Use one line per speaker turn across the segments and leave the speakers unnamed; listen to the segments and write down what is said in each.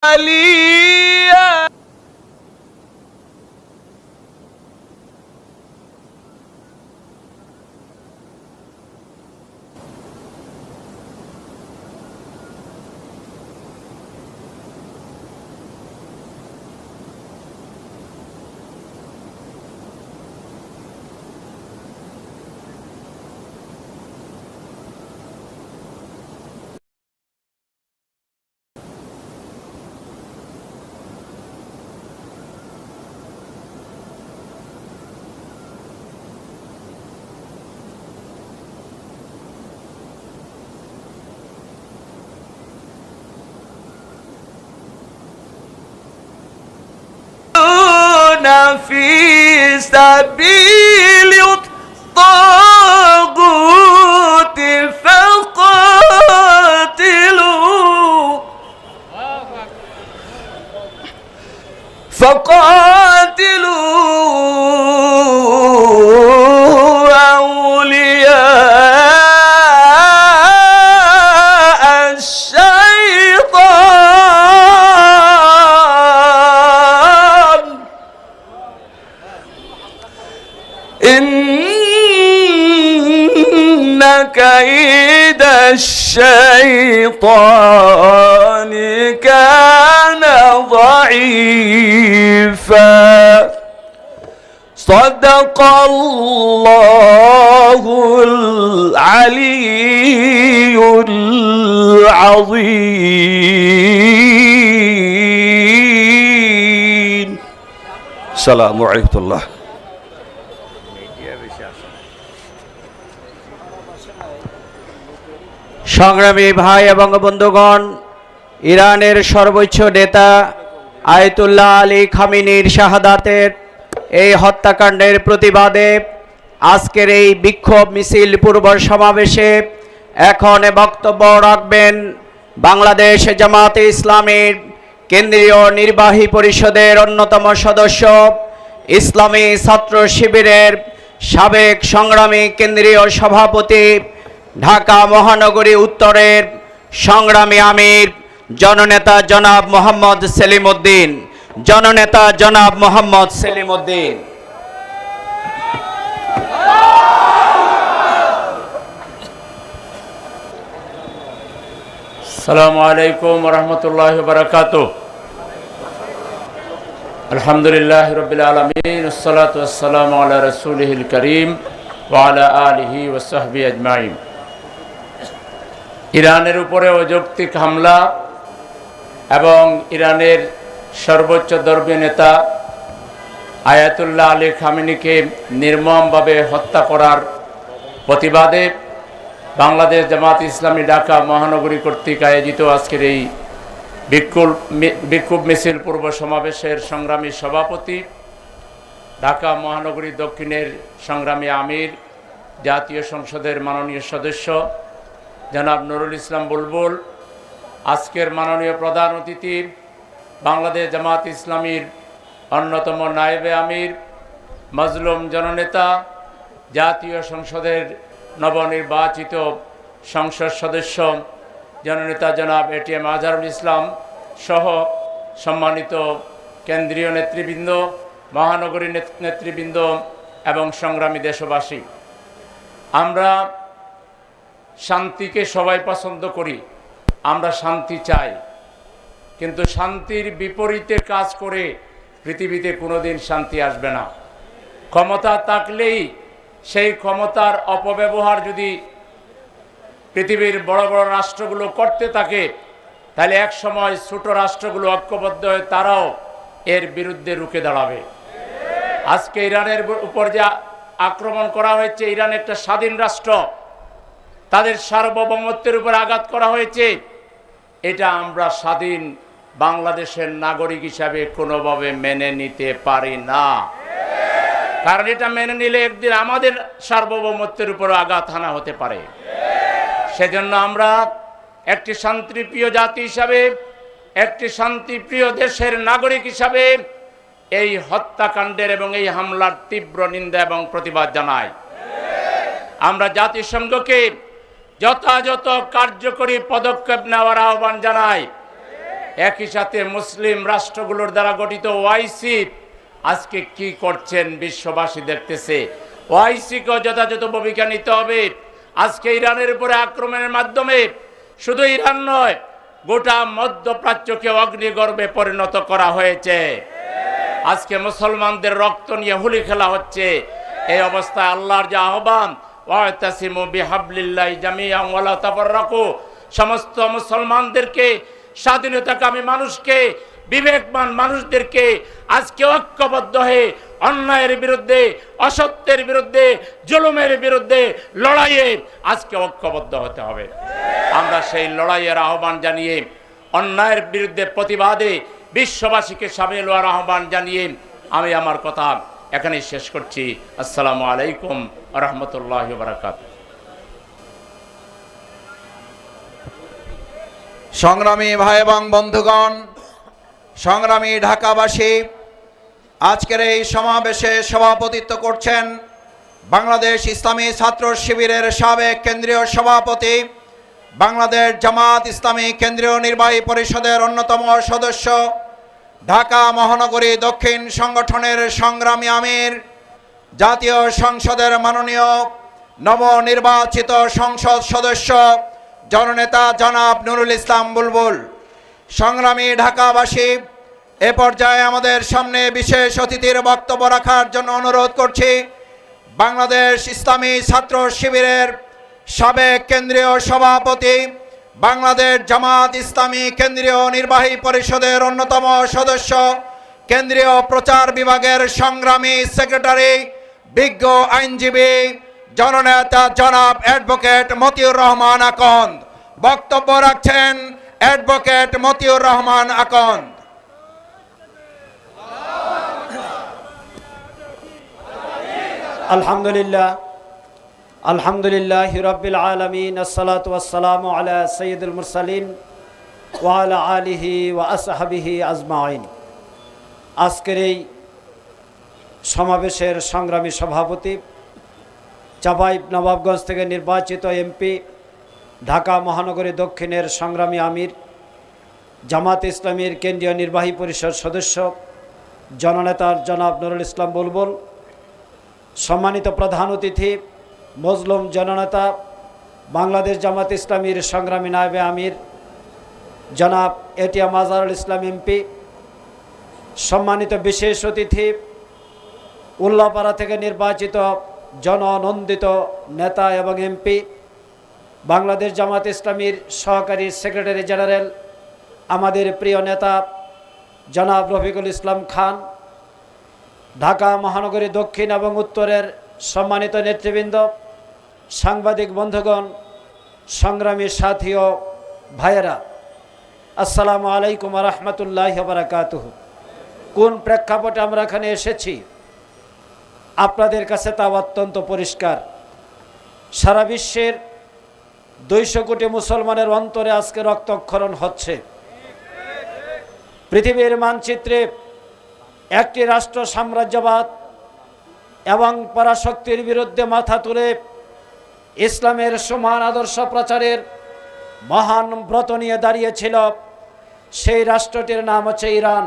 عليا في سبيل الطاغوت فقاتلوا أولياء الشيطان إن كيد الشيطان كان ضعيفا صدق الله العلي العظيم السلام عليكم الله
সংগ্রামী ভাই এবং বন্ধুগণ, ইরানের সর্বোচ্চ নেতা আয়াতুল্লাহ আলী খামেনির শাহাদাতের এই হত্যাকাণ্ডের প্রতিবাদে আজকের এই বিক্ষোভ মিছিল পূর্ব সমাবেশে এখন বক্তব্য রাখবেন বাংলাদেশ জামাতে ইসলামীর কেন্দ্রীয় নির্বাহী পরিষদের অন্যতম সদস্য, ইসলামী ছাত্র শিবিরের সাবেক সংগ্রামী কেন্দ্রীয় সভাপতি, ঢাকা মহানগরী উত্তরের সংগ্রামী আমির জননেতা জনাব মোহাম্মদ সেলিম উদ্দিন। জননেতা জনাব মোহাম্মদ সেলিম উদ্দিন।
আসসালামু আলাইকুম ওয়া রাহমাতুল্লাহি ওয়া বারাকাতুহু। আলহামদুলিল্লাহি রাব্বিল আলামিন, ওয়াসসালাতু ওয়াসসালামু আলা রাসূলিহিল কারীম ওয়া আলা আলিহি ওয়া সাহবিহি আজমাইন। ইরানের উপরে অযৌক্তিক হামলা এবং ইরানের সর্বোচ্চ ধর্মীয় নেতা আয়াতুল্লাহ আলী খামেনিকে নির্মমভাবে হত্যা করার প্রতিবাদে বাংলাদেশ জামাত ইসলামী ঢাকা মহানগরী কর্তৃক আয়োজিত আজকের এই বিক্ষোভ মিছিল পূর্ব সমাবেশের সংগ্রামী সভাপতি, ঢাকা মহানগরী দক্ষিণের সংগ্রামী আমির, জাতীয় সংসদের মাননীয় সদস্য জনাব নুরুল ইসলাম বুলবুল, আজকের মাননীয় প্রধান অতিথি বাংলাদেশ জামাত ইসলামীর অন্যতম নায়েবে আমির, মজলুম জননেতা, জাতীয় সংসদের নবনির্বাচিত সংসদ সদস্য জননেতা জনাব এটিএম আজহারুল ইসলাম সহ সম্মানিত কেন্দ্রীয় নেতৃবৃন্দ, মহানগরী নেতৃবৃন্দ এবং সংগ্রামী দেশবাসী, আমরা শান্তিকে সবাই পছন্দ করি, আমরা শান্তি চাই, কিন্তু শান্তির বিপরীতে কাজ করে পৃথিবীতে কোনোদিন শান্তি আসবে না। ক্ষমতা থাকলেই সেই ক্ষমতার অপব্যবহার যদি পৃথিবীর বড় বড় রাষ্ট্রগুলো করতে থাকে, তাহলে এক সময় ছোট রাষ্ট্রগুলো ঐক্যবদ্ধ হয়ে তারাও এর বিরুদ্ধে রুখে দাঁড়াবে। আজকে ইরানের উপর যে আক্রমণ করা হয়েছে, ইরান একটা স্বাধীন রাষ্ট্র, তাদের সার্বভৌমত্বের উপর আঘাত করা হয়েছে, এটা আমরা স্বাধীন বাংলাদেশের নাগরিক হিসাবে কোনোভাবে মেনে নিতে পারি না। কারণ এটা মেনে নিলে একদিন আমাদের সার্বভৌমত্বের উপর আঘাত হানা হতে পারে। সেজন্য আমরা একটি শান্তিপ্রিয় জাতি হিসাবে, একটি শান্তিপ্রিয় দেশের নাগরিক হিসাবে এই হত্যাকাণ্ডের এবং এই হামলার তীব্র নিন্দা এবং প্রতিবাদ জানাই। আমরা জাতিসংঘকে যথাযথ কার্যকরী পদক্ষেপ নেওয়ার আহ্বান জানাই। একই সাথে মুসলিম রাষ্ট্রগুলোর দ্বারা গঠিত ওআইসি আজকে কি করছেন বিশ্ববাসী দেখতেছে। ওআইসিকেও যথাযথ ভূমিকা নিতে হবে। আজকে ইরানের উপরে আক্রমণের মাধ্যমে শুধু ইরান নয়, গোটা মধ্যপ্রাচ্যকে অগ্নিগর্ভে পরিণত করা হয়েছে। আজকে মুসলমানদের রক্ত নিয়ে হুলি খেলা হচ্ছে। এই অবস্থায় আল্লাহর যে আহ্বান, ওয়াতাসিমু বিহাবলিল্লাহি জামিআন ওয়া লা তাফাররাকু, সমস্ত মুসলমানদেরকে, স্বাধীনতাকামী মানুষকে, বিবেকবান মানুষদেরকে আজকে ঐক্যবদ্ধ হয়ে অন্যায়ের বিরুদ্ধে, অসত্যের বিরুদ্ধে, জুলুমের বিরুদ্ধে লড়াইয়ে আজকে ঐক্যবদ্ধ হতে হবে। আমরা সেই লড়াইয়ের আহ্বান জানিয়ে, অন্যায়ের বিরুদ্ধে প্রতিবাদে বিশ্ববাসীকে সামিল হওয়ার আহ্বান জানিয়ে আমি আমার কথা এখানেই শেষ করছি। আসসালামু আলাইকুম ওয়া রাহমাতুল্লাহি ওয়া বারাকাতুহু।
সংগ্রামী ভাই এবং বন্ধুগণ, সংগ্রামী ঢাকাবাসী, আজকের এই সমাবেশে সভাপতিত্ব করছেন বাংলাদেশ ইসলামী ছাত্র শিবিরের সাবেক কেন্দ্রীয় সভাপতি, বাংলাদেশ জামাত ইসলামী কেন্দ্রীয় নির্বাহী পরিষদের অন্যতম সদস্য, ঢাকা মহানগরী দক্ষিণ সংগঠনের সংগ্রামী আমির, জাতীয় সংসদের মাননীয় নবনির্বাচিত সংসদ সদস্য জননেতা জনাব নুরুল ইসলাম বুলবুল। সংগ্রামী ঢাকাবাসী, এ পর্যায়ে আমাদের সামনে বিশেষ অতিথির বক্তব্য রাখার জন্য অনুরোধ করছি বাংলাদেশ ইসলামী ছাত্র শিবিরের সাবেক কেন্দ্রীয় সভাপতি, বাংলাদেশ জামাত ইসলামী কেন্দ্রীয় নির্বাহী পরিষদের অন্যতম সদস্য, কেন্দ্রীয় প্রচার বিভাগের সংগ্রামী সেক্রেটারি, বিজ্ঞ আইনজীবী, জননেতা জনাব অ্যাডভোকেট মতিউর রহমান আকন্দ। বক্তব্য রাখছেন অ্যাডভোকেট মতিউর রহমান আকন্দ।
আলহামদুলিল্লাহ, আলহামদুলিল্লাহি রাব্বিল আলামিন, আসসালাতু ওয়াসসালামু আলা সাইয়্যিদুল মুরসালিন ওয়া আলা আলিহি ওয়া আসহাবিহি আজমাইন। আজকের এই সমাবেশের সংগ্রামী সভাপতি, চাঁপাই নবাবগঞ্জ থেকে নির্বাচিত এমপি, ঢাকা মহানগরী দক্ষিণের সংগ্রামী আমির, জামাত ইসলামীর কেন্দ্রীয় নির্বাহী পরিষদ সদস্য জননেতা জনাব নুরুল ইসলাম বুলবুল, সম্মানিত প্রধান অতিথি মজলুম জননেতা বাংলাদেশ জামাত ইসলামীর সংগ্রামী নায়েবে আমির জনাব এটিএম আজহারুল ইসলাম এমপি, সম্মানিত বিশেষ অতিথি উল্লাপাড়া থেকে নির্বাচিত জননন্দিত নেতা এবং এমপি, বাংলাদেশ জামাত ইসলামীর সহকারী সেক্রেটারি জেনারেল আমাদের প্রিয় নেতা জনাব রফিকুল ইসলাম খান, ঢাকা মহানগরী দক্ষিণ এবং উত্তরের সম্মানিত নেতৃবৃন্দ, সাংবাদিক বন্ধুগণ, সংগ্রামী সাথী ও ভাইয়েরা, আসসালামু আলাইকুম ওয়া রাহমাতুল্লাহি ওয়া বারাকাতুহু। কোন প্রেক্ষাপটে আমরা এখানে এসেছি আপনাদের কাছে তা অত্যন্ত পরিষ্কার। সারা বিশ্বের 200 কোটি মুসলমানের অন্তরে আজকে রক্তক্ষরণ হচ্ছে। পৃথিবীর মানচিত্রে একটি রাষ্ট্র সাম্রাজ্যবাদ এবং পরাশক্তির বিরুদ্ধে মাথা তুলে ইসলামের সমান আদর্শ প্রচারের মহান ব্রত নিয়ে দাঁড়িয়েছিল। সেই রাষ্ট্রটির নাম হচ্ছে ইরান।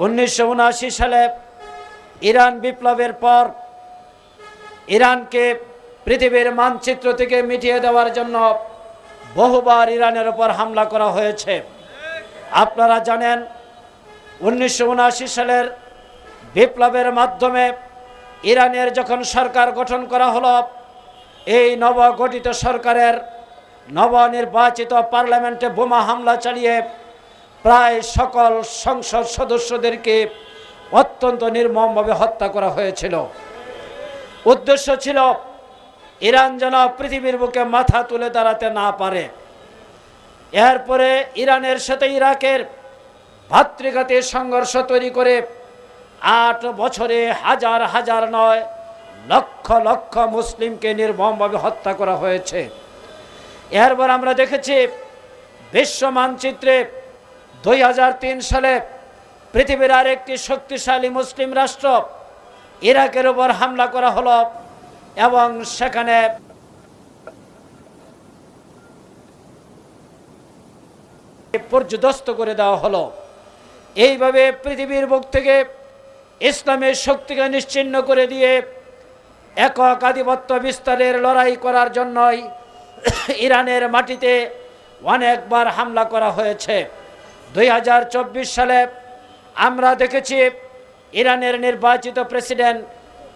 1979 সালে ইরান বিপ্লবের পর ইরানকে পৃথিবীর মানচিত্র থেকে মিটিয়ে দেওয়ার জন্য বহুবার ইরানের উপর হামলা করা হয়েছে। আপনারা জানেন 1979 সালের বিপ্লবের মাধ্যমে ইরানের যখন সরকার গঠন করা হলো, এই নবগঠিত সরকারের নবনির্বাচিত পার্লামেন্টে বোমা হামলা চালিয়ে প্রায় সকল সংসদ সদস্যদেরকে অত্যন্ত নির্মমভাবে হত্যা করা হয়েছিল। উদ্দেশ্য ছিল ইরান যেন পৃথিবীর বুকে মাথা তুলে দাঁড়াতে না পারে। এরপরে ইরানের সাথে ইরাকের ভাতৃঘাতী সংঘর্ষ তৈরি করে 8 বছরে হাজার হাজার নয় লক্ষ লক্ষ মুসলিমকে নির্মমভাবে হত্যা করা হয়েছে। এরপর আমরা দেখেছি বিশ্ব মানচিত্রে 2003 সালে পৃথিবীর আরেকটি শক্তিশালী মুসলিম রাষ্ট্র ইরাকের উপর হামলা করা হলো এবং সেখানে পর্যদস্ত করে দেওয়া হলো। এইভাবে পৃথিবীর বুক থেকে ইসলামের শক্তিকে নিশ্চিহ্ন করে দিয়ে একক আধিপত্য বিস্তারের লড়াই করার জন্যই ইরানের মাটিতে অনেকবার হামলা করা হয়েছে। 2024 সালে আমরা দেখেছি ইরানের নির্বাচিত প্রেসিডেন্ট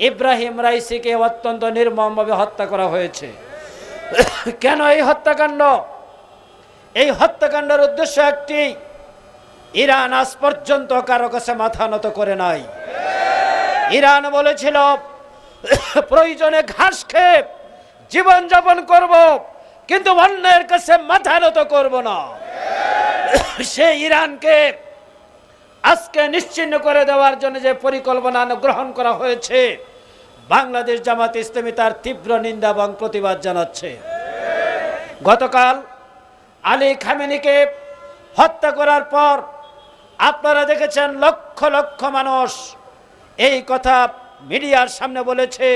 ইব্রাহিম রাইসিকে অত্যন্ত নির্মমভাবে হত্যা করা হয়েছে। কেন এই হত্যাকাণ্ড? এই হত্যাকাণ্ডের উদ্দেশ্য একটি, ইরান আজ পর্যন্ত কারো কাছে মাথা নত করে নাই। ইরান বলেছিল প্রয়োজনে ঘাস খেয়ে জীবনযাপন করব, কিন্তু অন্যের কাছে মাথা নত করব না। সেই ইরানকে আজকে নিশ্চিহ্ন করে দেওয়ার জন্য যে পরিকল্পনা গ্রহণ করা হয়েছে, বাংলাদেশ জামাত ইসলামী তার তীব্র নিন্দা এবং প্রতিবাদ জানাচ্ছে। গতকাল আলী খামেনিকে হত্যা করার পর আপনারা দেখেছেন লক্ষ লক্ষ মানুষ এই কথা মিডিয়ার সামনে বলেছে,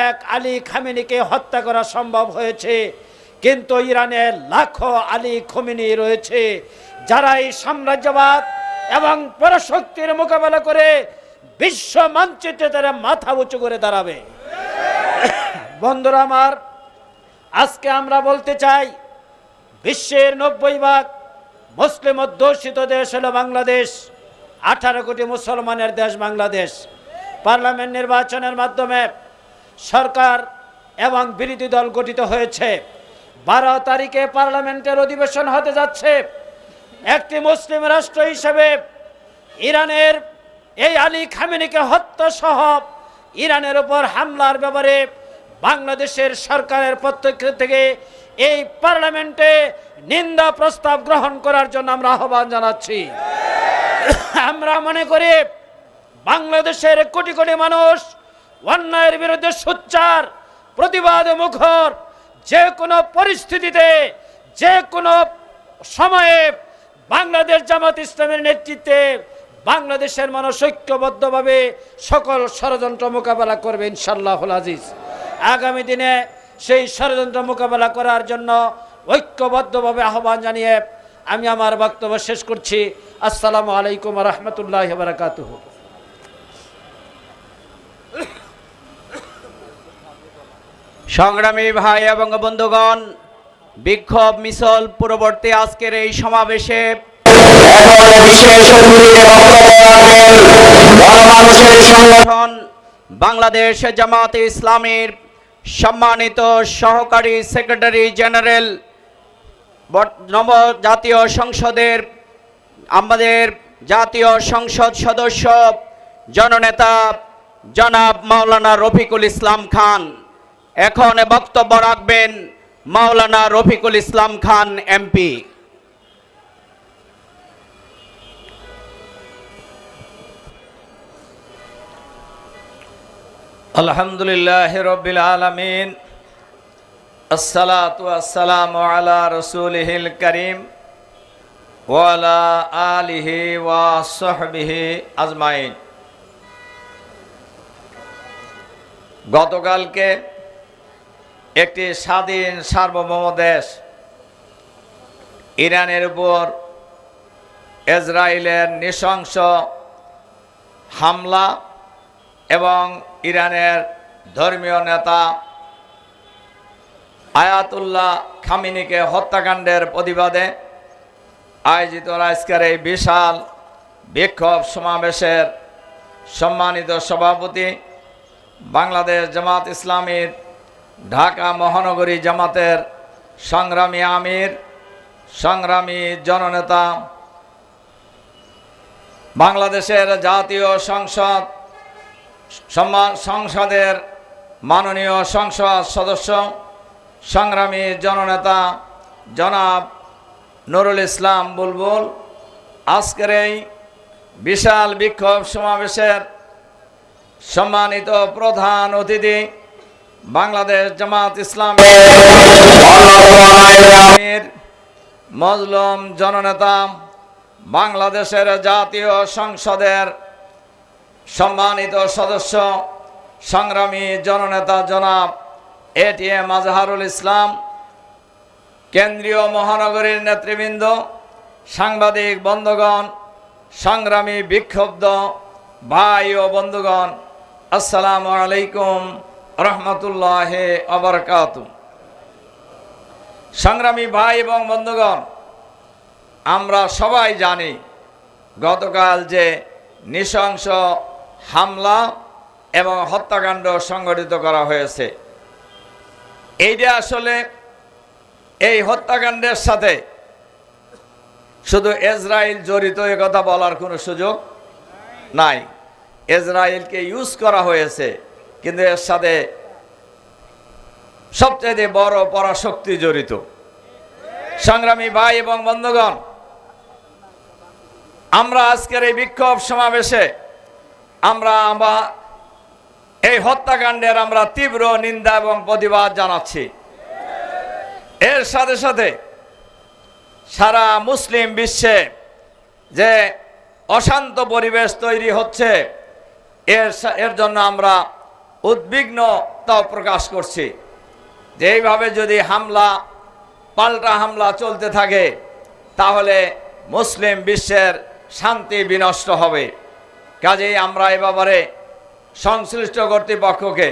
এক আলী খামেনিকে হত্যা করা সম্ভব হয়েছে, কিন্তু ইরানে লাখো আলী খামেনি রয়েছে যারা এই সাম্রাজ্যবাদ এবং পরাশক্তির মোকাবেলা করে বিশ্ব মানচিত্রে তারা মাথা উঁচু করে দাঁড়াবে। বন্ধুরা আমার, আজকে আমরা বলতে চাই, বিশ্বের 90% মুসলিম অধ্যুষিত দেশ হলো বাংলাদেশ। 18 কোটি মুসলমানের দেশ বাংলাদেশ। পার্লামেন্ট নির্বাচনের মাধ্যমে সরকার এবং বিরোধী দল গঠিত হয়েছে। 12 তারিখে পার্লামেন্টের অধিবেশন হতে যাচ্ছে। একটি মুসলিম রাষ্ট্র হিসেবে ইরানের এই আলী খামেনিকে হত্যা সহ ইরানের উপর হামলার ব্যাপারে বাংলাদেশের সরকারের পক্ষ থেকে এই পার্লামেন্টে নিন্দা প্রস্তাব গ্রহণ করার জন্য আমরা আহ্বান জানাচ্ছি। আমরা মনে করি বাংলাদেশের কোটি কোটি মানুষ অন্যায়ের বিরুদ্ধে সোচ্চার প্রতিবাদ মুখর, যে কোনো পরিস্থিতিতে যে কোনো সময়ে বাংলাদেশ জামাত ইসলামের নেতৃত্বে বাংলাদেশের মানুষ ঐক্যবদ্ধভাবে সকল ষড়যন্ত্র মোকাবেলা করবে ইনশাআল্লাহুল আজিজ। আগামী দিনে সেই ষড়যন্ত্র মোকাবেলা করার জন্য ঐক্যবদ্ধভাবে আহ্বান জানিয়ে আমি আমার বক্তব্য শেষ করছি। আসসালামু আলাইকুম ওয়া রাহমাতুল্লাহি ওয়া বারাকাতুহু।
সংগ্রামী ভাই এবং বন্ধুগণ, বিক্ষোভ মিছিল পূর্ববর্তী আজকের এই সমাবেশে বিশেষ গণমানুষের সংগঠন বাংলাদেশ জামাতে ইসলামীর সম্মানিত সহকারী সেক্রেটারি জেনারেল, নব জাতীয় সংসদের আমাদের জাতীয় সংসদ সদস্য জননেতা জনাব মাওলানা রফিকুল ইসলাম খান। এখন বক্তব্য রাখবেন মাওলানা রফিকুল ইসলাম খান এমপি।
আলহামদুলিল্লাহ রব্বিল আলামিন, আসসালাতু আসসালামু আলা রাসূলিহিল কারীম ওয়া আলা আলিহি ওয়া সাহবিহি আজমাইন। গতকালকে একটি স্বাধীন সার্বভৌম দেশ ইরানের উপর ইসরায়েলের নৃশংস হামলা এবং ইরানের ধর্মীয় নেতা আয়াতুল্লাহ খামেনিকে হত্যাকাণ্ডের প্রতিবাদে আয়োজিত আজকের এই বিশাল বিক্ষোভ সমাবেশের সম্মানিত সভাপতি, বাংলাদেশ জামাত ইসলামীর ঢাকা মহানগরী জামাতের সংগ্রামী আমির, সংগ্রামী জননেতা, বাংলাদেশের জাতীয় সংসদের মাননীয় সংসদ সদস্য, সংগ্রামী জননেতা জনাব নুরুল ইসলাম বুলবুল, আজকের এই বিশাল বিক্ষোভ সমাবেশের সম্মানিত প্রধান অতিথি, বাংলাদেশ জামাত ইসলামীর মজলুম জননেতা, বাংলাদেশের জাতীয় সংসদের সম্মানিত সদস্য, সংগ্রামী জননেতা জনাব এটিএম আজহারুল ইসলাম, কেন্দ্রীয় মহানগরীর নেতৃবৃন্দ, সাংবাদিক বন্ধুগণ, সংগ্রামী বিক্ষুব্ধ ভাই ও বন্ধুগণ, আসসালামু আলাইকুম রহমতুল্লাহি ওয়া বারাকাতুহু। সংগ্রামী ভাই এবং বন্ধুগণ, আমরা সবাই জানি গতকাল যে নৃশংস হামলা এবং হত্যাকাণ্ড সংঘটিত করা হয়েছে, এইটা আসলে এই হত্যাকাণ্ডের সাথে শুধু ইসরায়েল জড়িত এ কথা বলার কোনো সুযোগ নাই। ইসরায়েলকে ইউজ করা হয়েছে, কিন্তু এর সাথে সবচেয়ে বড় পরাশক্তি জড়িত। সংগ্রামী ভাই এবং বন্ধুগণ, আমরা আজকের এই বিক্ষোভ সমাবেশে আমরা এই হত্যাকাণ্ডের আমরা তীব্র নিন্দা এবং প্রতিবাদ জানাচ্ছি। এর সাথে সাথে সারা মুসলিম বিশ্বে যে অশান্ত পরিবেশ তৈরি হচ্ছে, এর জন্য আমরা উদ্বিগ্নতা প্রকাশ করছি যে এইভাবে যদি পাল্টা হামলা চলতে থাকে তাহলে মুসলিম বিশ্বের শান্তি বিনষ্ট হবে। কাজেই আমরা এ ব্যাপারে সংশ্লিষ্ট কর্তৃপক্ষকে,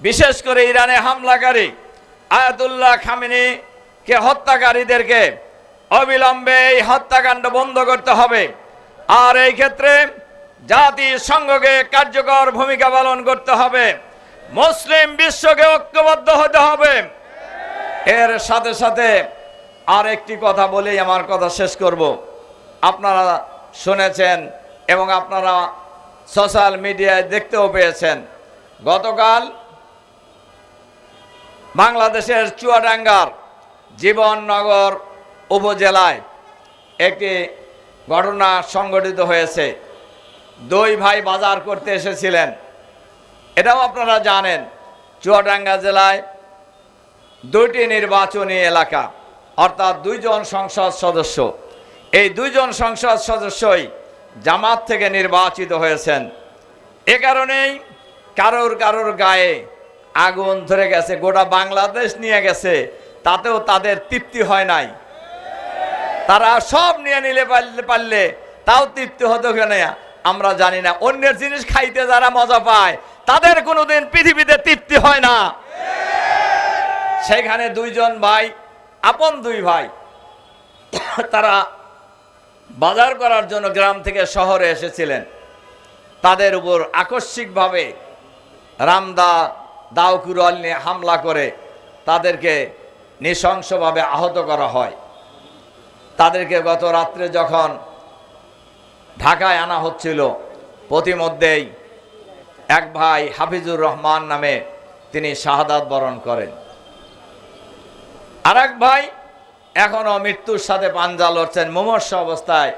বিশেষ করে ইরানে হামলাকারী আয়াতুল্লাহ খামেনিকে হত্যাকারীদেরকে অবিলম্বে এই হত্যাকাণ্ড বন্ধ করতে হবে। আর এই ক্ষেত্রে জাতিসংঘকে কার্যকর ভূমিকা পালন করতে হবে, মুসলিম বিশ্বকে ঐক্যবদ্ধ হতে হবে। এর সাথে সাথে আর একটি কথা বলেই আমার কথা শেষ করব। আপনারা শুনেছেন এবং আপনারা সোশ্যাল মিডিয়ায় দেখতেও পেয়েছেন, গতকাল বাংলাদেশের চুয়াডাঙ্গার জীবননগর উপজেলায় একটি ঘটনা সংঘটিত হয়েছে। দুই ভাই বাজার করতে এসেছিলেন, এটাও আপনারা জানেন। চুয়াডাঙ্গা জেলায় দুইটি নির্বাচনী এলাকা, অর্থাৎ দুইজন সংসদ সদস্য। এই দুইজন সংসদ সদস্যই জামাত থেকে নির্বাচিত হয়েছেন। এ কারণেই কারোর গায়ে আগুন ধরে গেছে, গোটা বাংলাদেশ নিয়ে গেছে, তাতেও তাদের তৃপ্তি হয় নাই। তারা সব নিয়ে নিলে পারলে তাও তৃপ্তি হতো কেন আমরা জানি না। অন্যের জিনিস খাইতে যারা মজা পায় তাদের কোনোদিন পৃথিবীতে তৃপ্তি হয় না। সেখানে দুইজন ভাই, আপন দুই ভাই, তারা বাজার করার জন্য গ্রাম থেকে শহরে এসেছিলেন। তাদের উপর আকস্মিকভাবে দাউকুরল নিয়ে হামলা করে তাদেরকে নৃশংসভাবে আহত করা হয়। তাদেরকে গত রাত্রে যখন ঢাকায় আনা হচ্ছিল, প্রতিমধ্যেই এক ভাই হাফিজুর রহমান নামে তিনি শাহাদাত বরণ করেন। আর এক ভাই এখনো মৃত্যুর সাথে পাঞ্জা লড়ছেন, মুমূর্ষ অবস্থায়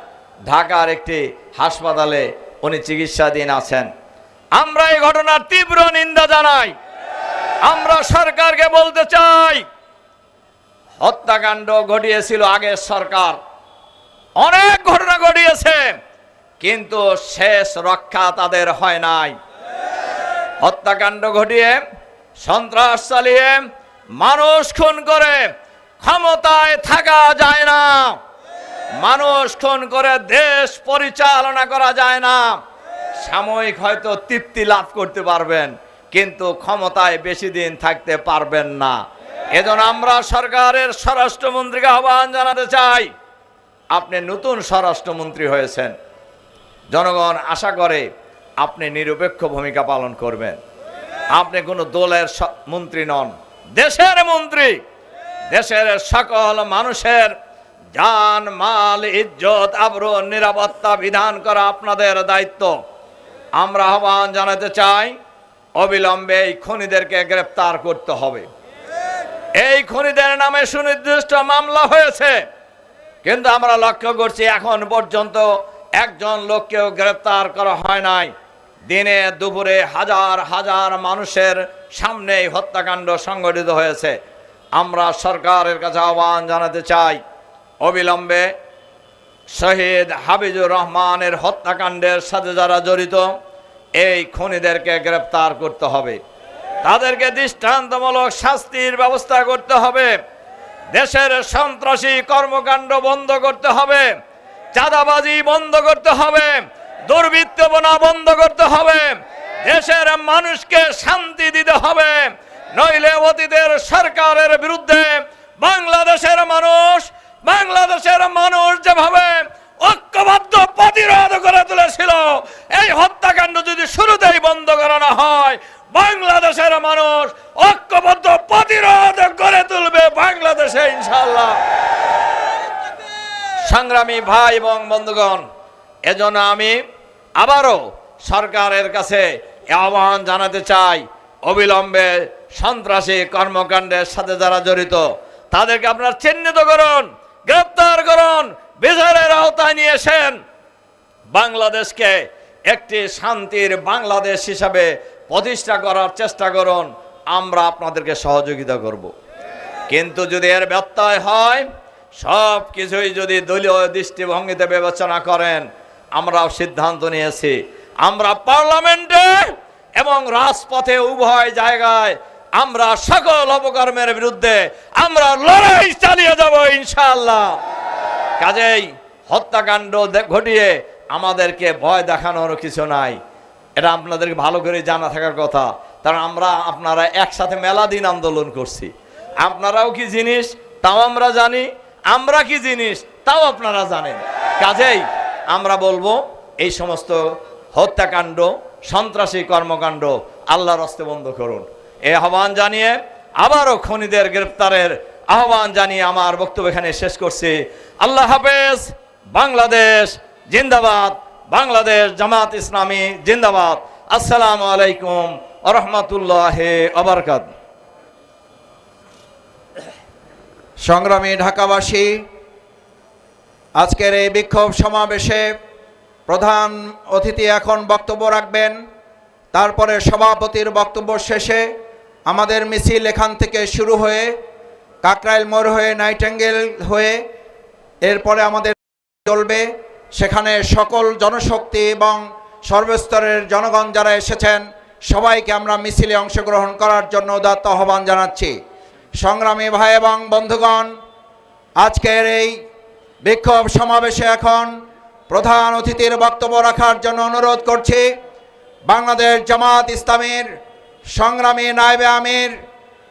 ঢাকার একটি হাসপাতালে উনি চিকিৎসাধীন আছেন। আমরা এই ঘটনার তীব্র নিন্দা জানাই। আমরা সরকারকে বলতে চাই, হত্যাকাণ্ড ঘটিয়েছিল আগের সরকার, অনেক ঘটনা ঘটিয়েছে, কিন্তু শেষ রক্ষা তাদের হয় নাই। হত্যাকাণ্ড ঘটিয়ে, সন্ত্রাস চালিয়ে, মানুষ খুন করে ক্ষমতায় থাকা যায় না। মানুষ খুন করে দেশ পরিচালনা করা যায় না। সাময়িক হয়তো তৃপ্তি লাভ করতে পারবেন, কিন্তু ক্ষমতায় বেশি দিন থাকতে পারবেন না। এজন্য আমরা সরকারের স্বরাষ্ট্রমন্ত্রীকে আহ্বান জানাতে চাই, আপনি নতুন স্বরাষ্ট্রমন্ত্রী হয়েছেন, জনগণ আশা করে আপনি নিরপেক্ষ ভূমিকা পালন করবেন। আপনি কোনো দলের মন্ত্রী নন, দেশের মন্ত্রী। দেশের সকল মানুষের জান, মাল, ইজ্জত, আবরু, নিরাপত্তা বিধান করা আপনাদের দায়িত্ব। আমরা আহ্বান জানাতে চাই, অবিলম্বে এই খুনিদেরকে গ্রেফতার করতে হবে। এই খুনিদের নামে সুনির্দিষ্ট মামলা হয়েছে, কিন্তু আমরা লক্ষ্য করছি এখন পর্যন্ত একজন লোককেও গ্রেফতার করা হয় নাই। দিনে দুপুরে হাজার হাজার মানুষের সামনে এই হত্যাকাণ্ড সংঘটিত হয়েছে। আমরা সরকারের কাছে আহ্বান জানাতে চাই, অবিলম্বে শহীদ হাফিজুর রহমানের হত্যাকাণ্ডের সাথে যারা জড়িত এই খুনিদেরকে গ্রেফতার করতে হবে, তাদেরকে দৃষ্টান্তমূলক শাস্তির ব্যবস্থা করতে হবে। দেশের সন্ত্রাসী কর্মকাণ্ড বন্ধ করতে হবে, চাঁদাবাজি বন্ধ করতে হবে, দুর্বৃত্তপনা বন্ধ করতে হবে, দেশের মানুষকে শান্তি দিতে হবে। নইলে অতীতের সরকারের বিরুদ্ধে বাংলাদেশের মানুষ যেভাবে ঐক্যবদ্ধ প্রতিরোধ করে তুলেছিল, এই হত্যাকাণ্ড যদি শুরুতেই বন্ধ করা না হয়, বাংলাদেশের মানুষ ঐক্যবদ্ধ প্রতিরোধ করে তুলবে বাংলাদেশে ইনশাআল্লাহ। সংগ্রামী ভাই এবং বন্ধুগণ, এজন্য আমি আবারও সরকারের কাছে আহ্বান জানাতে চাই, অবিলম্বে সন্ত্রাসী কর্মকাণ্ডের সাথে যারা জড়িত তাদেরকে আপনারা চিহ্নিত করুন, গ্রেপ্তার করুন, বিচারের আওতায় নিয়ে এসেন। বাংলাদেশকে একটি শান্তির বাংলাদেশ হিসাবে প্রতিষ্ঠা করার চেষ্টা করুন, আমরা আপনাদেরকে সহযোগিতা করব। কিন্তু যদি এর ব্যত্যয় হয়, সব কিছুই যদি দলীয় দৃষ্টিভঙ্গিতে বিবেচনা করেন, আমরাও সিদ্ধান্ত নিয়েছি আমরা পার্লামেন্টে এবং রাজপথে উভয় জায়গায় আমরা সকল অপকর্মের বিরুদ্ধে আমরা লড়াই চালিয়ে যাব ইনশাআল্লাহ। কাজেই হত্যাকাণ্ড ঘটিয়ে আমাদেরকে ভয় দেখানোর কিছু নাই, এটা আপনাদেরকে ভালো করে জানা থাকার কথা। কারণ আপনারা একসাথে মেলা দিন আন্দোলন করছি, আপনারাও কি জিনিস তাও আমরা জানি, আমরা কি জিনিস তাও আপনারা জানেন। কাজেই আমরা বলবো এই সমস্ত হত্যাকাণ্ড, সন্ত্রাসী কর্মকাণ্ড আল্লাহর হস্তে বন্ধ করুন। এই আহ্বান জানিয়ে আবারও খুনিদের গ্রেপ্তারের আহ্বান জানিয়ে আমার বক্তব্য এখানে শেষ করছি। আল্লাহ হাফেজ। বাংলাদেশ জিন্দাবাদ, বাংলাদেশ জামাত ইসলামী জিন্দাবাদ। আসসালামু আলাইকুম ওয়া রাহমাতুল্লাহি ওয়া বারাকাতুহু।
সংগ্রামী ঢাকাবাসী, আজকের এই বিক্ষোভ সমাবেশে প্রধান অতিথি এখন বক্তব্য রাখবেন। তারপরে সভাপতির বক্তব্য শেষে আমাদের মিছিল এখান থেকে শুরু হয়ে কাকরাইল মোড় হয়ে নাইটেঙ্গেল হয়ে এরপরে আমাদের চলবে। সেখানে সকল জনশক্তি এবং সর্বস্তরের জনগণ যারা এসেছেন সবাইকে আমরা মিছিলে অংশগ্রহণ করার জন্য উদাত্ত আহ্বান জানাচ্ছি। সংগ্রামী ভাই এবং বন্ধুগণ, আজকের এই বিক্ষোভ সমাবেশে এখন প্রধান অতিথির বক্তব্য রাখার জন্য অনুরোধ করছি বাংলাদেশ জামাত ইসলামীর সংগ্রামী নায়েবে আমির,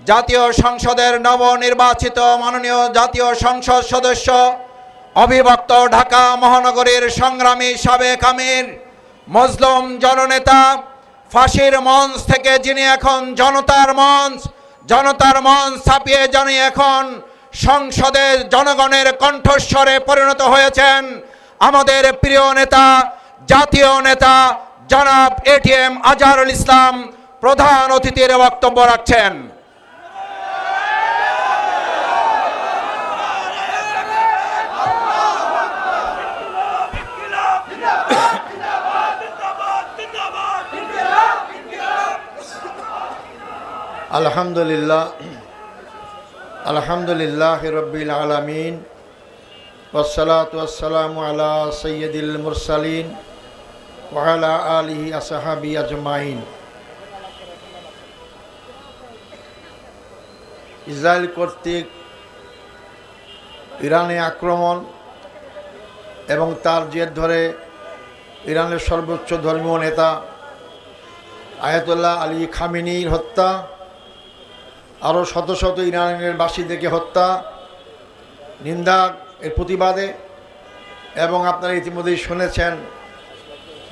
জাতীয় সংসদের নবনির্বাচিত মাননীয় জাতীয় সংসদ সদস্য, অবিভক্ত ঢাকা মহানগরীর সংগ্রামী সাবেক আমির, মজলুম জননেতা, ফাঁসির মঞ্চ থেকে যিনি এখন জনতার মঞ্চ ছাপিয়ে যিনি এখন সংসদে জনগণের কণ্ঠস্বরে পরিণত হয়েছেন, আমাদের প্রিয় নেতা, জাতীয় নেতা জনাব এটিএম আজহারুল ইসলাম প্রধান অতিথির বক্তব্য রাখছেন।
আলহামদুলিল্লাহ রব্বিল আলামিন ওয়াসসালাতু ওয়াসসালামু আলা সাইয়্যিদিল মুরসালিন ওয়া আলা আলিহি আসহাবি আজমাইন। ইসরায়েল কর্তৃক ইরানে আক্রমণ এবং তার জের ধরে ইরানের সর্বোচ্চ ধর্মীয় নেতা আয়াতুল্লাহ আলী খামেনির হত্যা, আরও শত শত ইরানের বাসীদেরকে হত্যা, নিন্দা এর প্রতিবাদে এবং আপনারা ইতিমধ্যেই শুনেছেন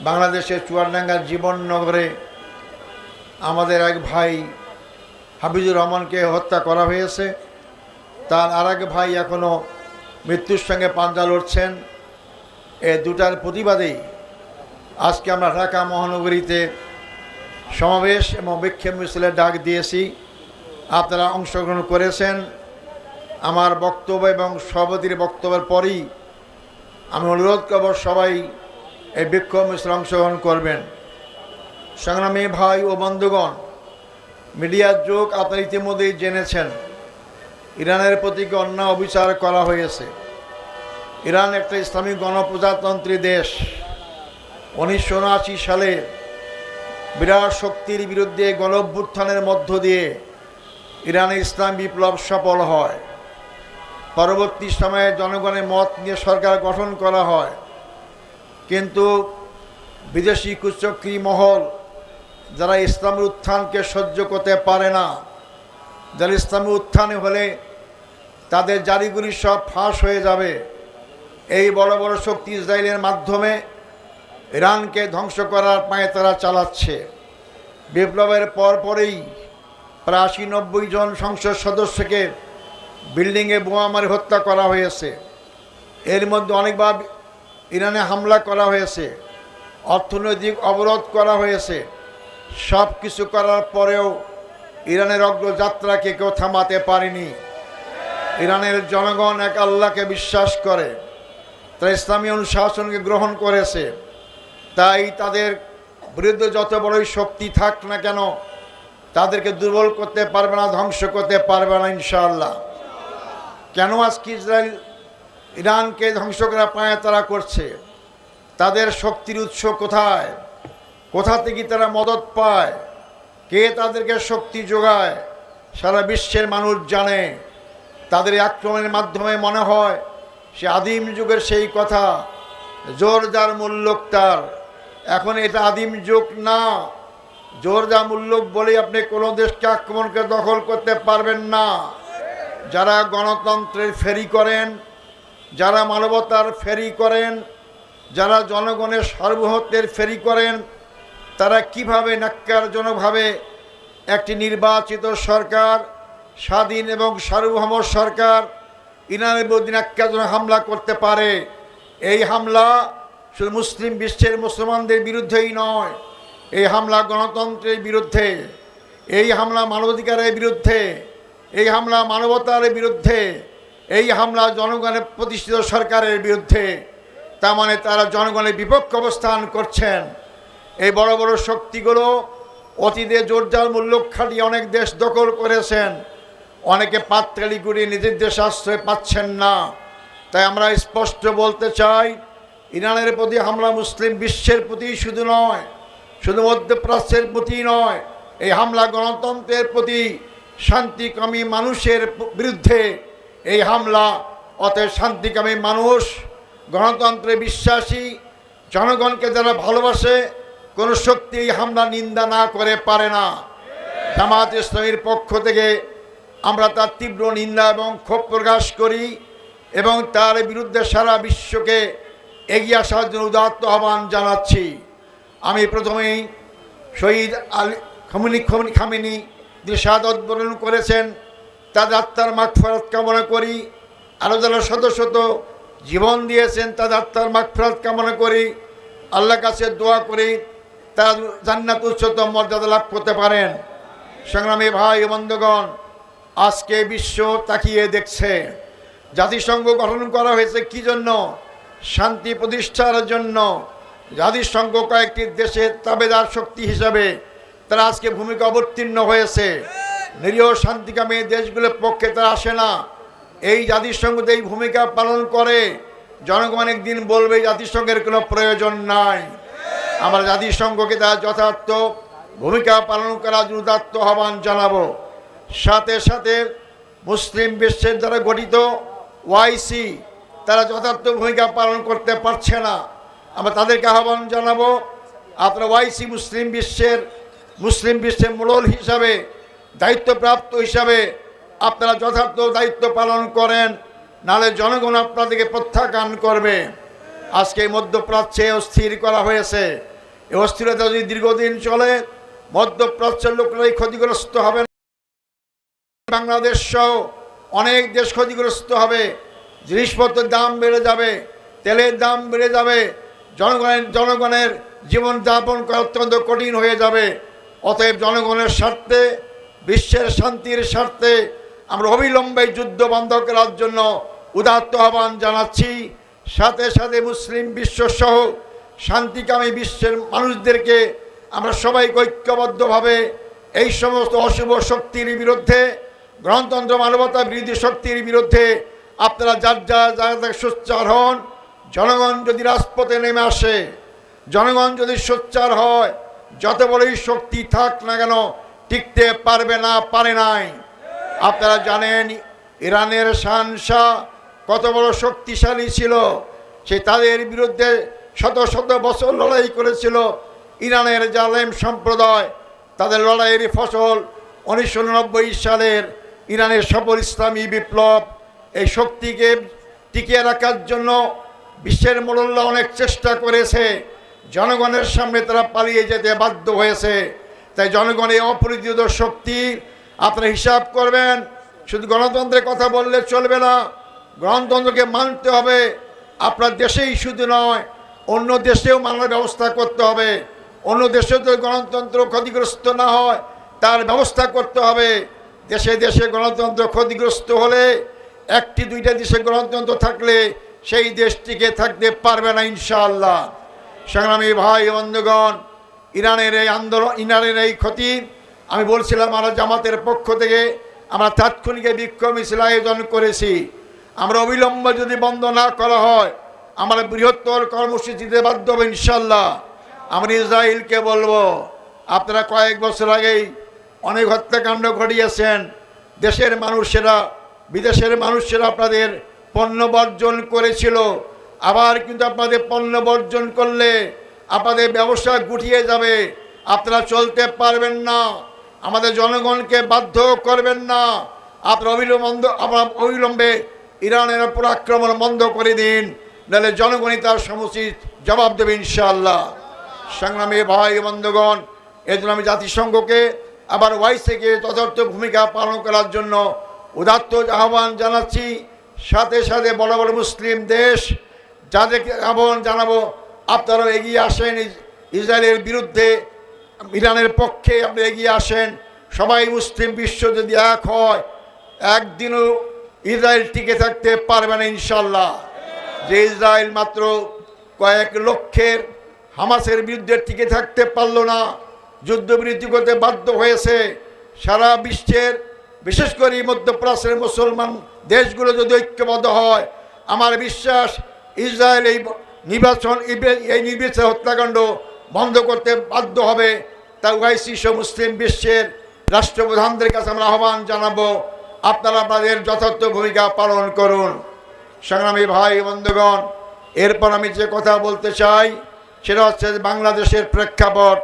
বাংলাদেশের চুয়াডাঙ্গার জীবননগরে আমাদের এক ভাই হাফিজুর রহমানকে হত্যা করা হয়েছে। তার আর এক ভাই এখনও মৃত্যুর সঙ্গে পাঞ্জা লড়ছেন। এই দুটার প্রতিবাদেই আজকে আমরা ঢাকা মহানগরীতে সমাবেশ এবং বিক্ষোভ মিছিলের ডাক দিয়েছি। আপনারা অংশগ্রহণ করেছেন। আমার বক্তব্য এবং সভাপতির বক্তব্যের পরই আমি অনুরোধ করব সবাই এই বিক্ষোভ মিছিলে অংশগ্রহণ করবেন। সংগ্রামী ভাই ও বন্ধুগণ, মিডিয়ার যুগ, আপনারা ইতিমধ্যেই জেনেছেন ইরানের প্রতি অন্যায় অবিচার করা হয়েছে। ইরান একটা ইসলামিক গণপ্রজাতন্ত্রী দেশ। 1979 সালে বিরাট শক্তির বিরুদ্ধে গণ অভ্যুত্থানের মধ্য দিয়ে ইরানে ইসলাম বিপ্লব সফল হয়। পরবর্তী সময়ে জনগণের মত নিয়ে সরকার গঠন করা হয়, কিন্তু বিদেশি কুচক্রী মহল যারা ইসলামের উত্থানকে সহ্য করতে পারে না, যারা ইসলামের উত্থানে হলে তাদের জারিগুলি সব ফাঁস হয়ে যাবে, এই বড় বড় শক্তি ইসরায়েলের মাধ্যমে ইরানকে ধ্বংস করার পায়ে তারা চালাচ্ছে। বিপ্লবের পরপরেই প্রায় 80-90 জন সংসদ সদস্যকে বিল্ডিংয়ে বোমা মারে হত্যা করা হয়েছে। এর মধ্যে অনেকবার ইরানে হামলা করা হয়েছে, অর্থনৈতিক অবরোধ করা হয়েছে। সব কিছু করার পরেও ইরানের অগ্রযাত্রাকে কেউ থামাতে পারেনি। ইরানের জনগণ এক আল্লাহকে বিশ্বাস করে, তারা ইসলামী অনুশাসনকে গ্রহণ করেছে। তাই তাদের বিরুদ্ধে যত বড়ই শক্তি থাক না কেন তাদেরকে দুর্বল করতে পারবে না, ধ্বংস করতে পারবে না ইনশাআল্লাহ। কেন আজকে ইসরায়েল ইরানকে ধ্বংস করার পায়ে তারা করছে? তাদের শক্তির উৎস কোথায়? কোথা থেকে তারা মদত পায়? কে তাদেরকে শক্তি যোগায়? সারা বিশ্বের মানুষ জানে। তাদের আক্রমণের মাধ্যমে মনে হয় সে আদিম যুগের সেই কথা, জোর যার মূল্যক তার। এখন এটা আদিম যুগ না। জোর যা মূল্যক বলেই আপনি কোনো দেশকে আক্রমণকে দখল করতে পারবেন না। যারা গণতন্ত্রের ফেরি করেন, যারা মানবতার ফেরি করেন, যারা জনগণের সার্বভৌমত্বের ফেরি করেন, তারা কিভাবে ন্যাক্কারজনকভাবে একটি নির্বাচিত সরকার, স্বাধীন এবং সার্বভৌম সরকার ইরানের বিরুদ্ধে ন্যাক্কারজনক হামলা করতে পারে? এই হামলা শুধু মুসলিম বিশ্বের মুসলমানদের বিরুদ্ধেই নয়, এই হামলা গণতন্ত্রের বিরুদ্ধে, এই হামলা মানবাধিকারের বিরুদ্ধে, এই হামলা মানবতার বিরুদ্ধে, এই হামলা জনগণের প্রতিষ্ঠিত সরকারের বিরুদ্ধে। তার মানে তারা জনগণের বিপক্ষে অবস্থান করছেন। এই বড় বড় শক্তিগুলো অতীতে জোরদার মূল্য খাটিয়ে অনেক দেশ দখল করেছেন, অনেকে পাততালি করে নিজের দেশে আশ্রয় পাচ্ছেন না। তাই আমরা স্পষ্ট বলতে চাই, ইরানের প্রতি হামলা মুসলিম বিশ্বের প্রতি শুধু নয়, শুধু মধ্যপ্রাচ্যের প্রতি নয়, এই হামলা গণতন্ত্রের প্রতি, শান্তিকামী মানুষের বিরুদ্ধে এই হামলা। অতএব শান্তিকামী মানুষ, গণতন্ত্রে বিশ্বাসী জনগণকে যারা ভালোবাসে, কোনো শক্তি এই হামলা নিন্দা না করে পারে না। জামাত ইসলামীর পক্ষ থেকে আমরা তার তীব্র নিন্দা এবং ক্ষোভ প্রকাশ করি এবং তার বিরুদ্ধে সারা বিশ্বকে এগিয়ে আসার জন্য উদাত্ত আহ্বান জানাচ্ছি। আমি প্রথমেই শহীদ আলী খামেনি যে শাহাদাত বরণ করেছেন, তাদের আত্মার মাগফিরাত কামনা করি। আরও যারা শত শত জীবন দিয়েছেন তাদের আত্মার মাগফিরাত কামনা করি। আল্লাহর কাছে দোয়া করি তারা জান্নাত উচ্চতম মর্যাদা লাভ করতে পারেন। সংগ্রামী ভাই বন্ধুগণ, আজকে বিশ্ব তাকিয়ে দেখছে। জাতিসংঘ গঠন করা হয়েছে কি জন্য? শান্তি প্রতিষ্ঠার জন্য। জাতিসংঘ কয়েকটি দেশের তাবেদার শক্তি হিসাবে তারা আজকে ভূমিকা অবতীর্ণ হয়েছে। নিরীহ শান্তিকামী দেশগুলোর পক্ষে তারা আসে না। এই জাতিসংঘ এই ভূমিকা পালন করে। জনগণ একদিন বলবে জাতিসংঘের কোনো প্রয়োজন নাই। আমরা জাতিসংঘকে তার যথার্থ ভূমিকা পালন করার জন্য উদাত্ত আহ্বান জানাবো। সাথে সাথে মুসলিম বিশ্বের দ্বারা গঠিত ওআইসি তারা যথার্থ ভূমিকা পালন করতে পারছে না। আমরা তাদেরকে আহ্বান জানাবো, আপনারা ওআইসি মুসলিম বিশ্বের মোড়ল হিসাবে, দায়িত্বপ্রাপ্ত হিসাবে আপনারা যথার্থ দায়িত্ব পালন করেন, নাহলে জনগণ আপনাদেরকে প্রত্যাখ্যান করবে। আজকে মধ্যপ্রাচ্যে অস্থির করা হয়েছে। এই অস্থিরতা যদি দীর্ঘদিন চলে, মধ্যপ্রাচ্যের লোকরাই ক্ষতিগ্রস্ত হবেন। বাংলাদেশ সহ অনেক দেশ ক্ষতিগ্রস্ত হবে। জিনিসপত্রের দাম বেড়ে যাবে, তেলের দাম বেড়ে যাবে, জনগণের জীবনযাপন করা অত্যন্ত কঠিন হয়ে যাবে। অতএব জনগণের স্বার্থে, বিশ্বের শান্তির স্বার্থে আমরা অবিলম্বে যুদ্ধ বন্ধ করার জন্য উদাত্ত আহ্বান জানাচ্ছি। সাথে সাথে মুসলিম বিশ্বসহ শান্তিকামী বিশ্বের মানুষদেরকে আমরা সবাইকে ঐক্যবদ্ধভাবে এই সমস্ত অশুভ শক্তির বিরুদ্ধে, গণতন্ত্র মানবতা বিরোধী শক্তির বিরুদ্ধে আপনারা যার জায়গা সোচ্চার হন। জনগণ যদি রাজপথে নেমে আসে, জনগণ যদি সোচ্চার হয়, যত বড়ই শক্তি থাক না কেন টিকতে পারবে না, পারে নাই। আপনারা জানেন ইরানের শাহনশাহ কত বড় শক্তিশালী ছিল, সে তাদের বিরুদ্ধে শত শত বছর লড়াই করেছিল। ইরানের জালেম সম্প্রদায় তাদের লড়াইয়ের ফসল 1990 সালের ইরানের সফল ইসলামী বিপ্লব। এই শক্তিকে টিকিয়ে রাখার জন্য বিশ্বের মোড়ল্লা অনেক চেষ্টা করেছে, জনগণের সামনে তারা পালিয়ে যেতে বাধ্য হয়েছে। তাই জনগণের অপরিচিত শক্তি আপনারা হিসাব করবেন। শুধু গণতন্ত্রের কথা বললে চলবে না, গণতন্ত্রকে মানতে হবে। আপনার দেশেই শুধু নয়, অন্য দেশেও মানার ব্যবস্থা করতে হবে। অন্য দেশেও তো গণতন্ত্র ক্ষতিগ্রস্ত না হয় তার ব্যবস্থা করতে হবে। দেশে দেশে গণতন্ত্র ক্ষতিগ্রস্ত হলে, একটি দুইটা দেশে গণতন্ত্র থাকলে সেই দেশটিকে থাকতে পারবে না ইনশাআল্লাহ। সংগ্রামী ভাই বন্ধুগণ, ইরানের এই আন্দোলন, ইরানের এই ক্ষতি, আমি বলছিলাম আমরা জামাতের পক্ষ থেকে আমরা তাৎক্ষণিক বিক্ষোভ মিছিল আয়োজন করেছি। আমরা অবিলম্বে যদি বন্ধ না করা হয় আমরা বৃহত্তর কর্মসূচিতে বাধ্য হব ইনশাল্লাহ। আমরা ইসরায়েলকে বলবো, আপনারা কয়েক বছর আগেই অনেক হত্যাকাণ্ড ঘটিয়েছেন। দেশের মানুষেরা, বিদেশের মানুষেরা আপনাদের পণ্য বর্জন করেছিল। আবার কিন্তু আপনাদের পণ্য বর্জন করলে আপনাদের ব্যবসা গুটিয়ে যাবে, আপনারা চলতে পারবেন না। আমাদের জনগণকে বাধ্য করবেন না। আপনারা অবিলম্বে ইরানের উপর আক্রমণ বন্ধ করে দিন, নাহলে জনগণই তার সমুচিত জবাব দেবে ইনশাআল্লাহ। সংগ্রামী ভাই বন্ধুগণ, এই জন্য আমি জাতিসংঘকে আবার ওয়াইসিকে যথার্থ ভূমিকা পালন করার জন্য উদাত্ত আহ্বান জানাচ্ছি। সাথে সাথে বড় বড় মুসলিম দেশ যাদেরকে আহ্বান জানাবো, আপনারাও এগিয়ে আসেন। ইসরায়েলের বিরুদ্ধে, ইরানের পক্ষে আপনি এগিয়ে আসেন। সবাই মুসলিম বিশ্ব যদি এক হয়, একদিনও ইসরায়েল টিকে থাকতে পারবে না ইনশাল্লাহ। যে ইসরায়েল মাত্র কয়েক লক্ষের হামাসের বিরুদ্ধে টিকে থাকতে পারল না, যুদ্ধবিরতি করতে বাধ্য হয়েছে, সারা বিশ্বের বিশেষ করে মধ্যপ্রাচ্যের মুসলমান দেশগুলো যদি ঐক্যবদ্ধ হয়, আমার বিশ্বাস ইসরায়েল এই নির্বিচার হত্যাকাণ্ড বন্ধ করতে বাধ্য হবে। তাই ওআইসি সহ মুসলিম বিশ্বের রাষ্ট্রপ্রধানদের কাছে আমরা আহ্বান জানাবো, আপনারা আপনাদের যথার্থ ভূমিকা পালন করুন। সংগ্রামী ভাই বন্ধুগণ, এরপর আমি যে কথা বলতে চাই সেটা হচ্ছে বাংলাদেশের প্রেক্ষাপট।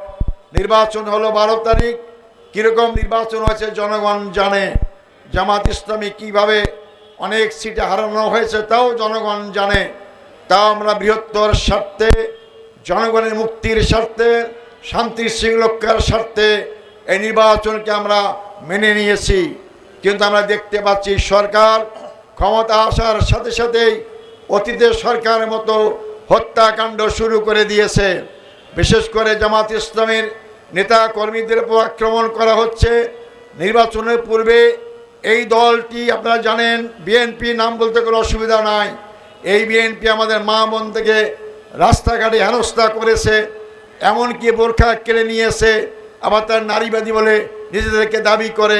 নির্বাচন হলো 12 তারিখ। কীরকম নির্বাচন হয়েছে জনগণ জানে। জামাত ইসলামী কীভাবে অনেক সিটে হারানো হয়েছে তাও জনগণ জানে। তাও আমরা বৃহত্তর স্বার্থে, জনগণের মুক্তির স্বার্থে, শান্তি শৃঙ্খলার স্বার্থে এই নির্বাচনকে আমরা মেনে নিয়েছি। কিন্তু আমরা দেখতে পাচ্ছি সরকার ক্ষমতা আসার সাথে সাথেই অতীতের সরকারের মতো হত্যাকাণ্ড শুরু করে দিয়েছে। বিশেষ করে জামাত ইসলামের নেতা কর্মীদের উপর আক্রমণ করা হচ্ছে। নির্বাচনের পূর্বে এই দলটি আপনারা জানেন, বিএনপি নাম বলতে কোনো অসুবিধা নাই, এই বিএনপি আমাদের মা বোন থেকে রাস্তাঘাটে হেনস্থা করেছে, এমনকি বোরখা কেড়ে নিয়েছে। আবার তার নারীবাদী বলে নিজেদেরকে দাবি করে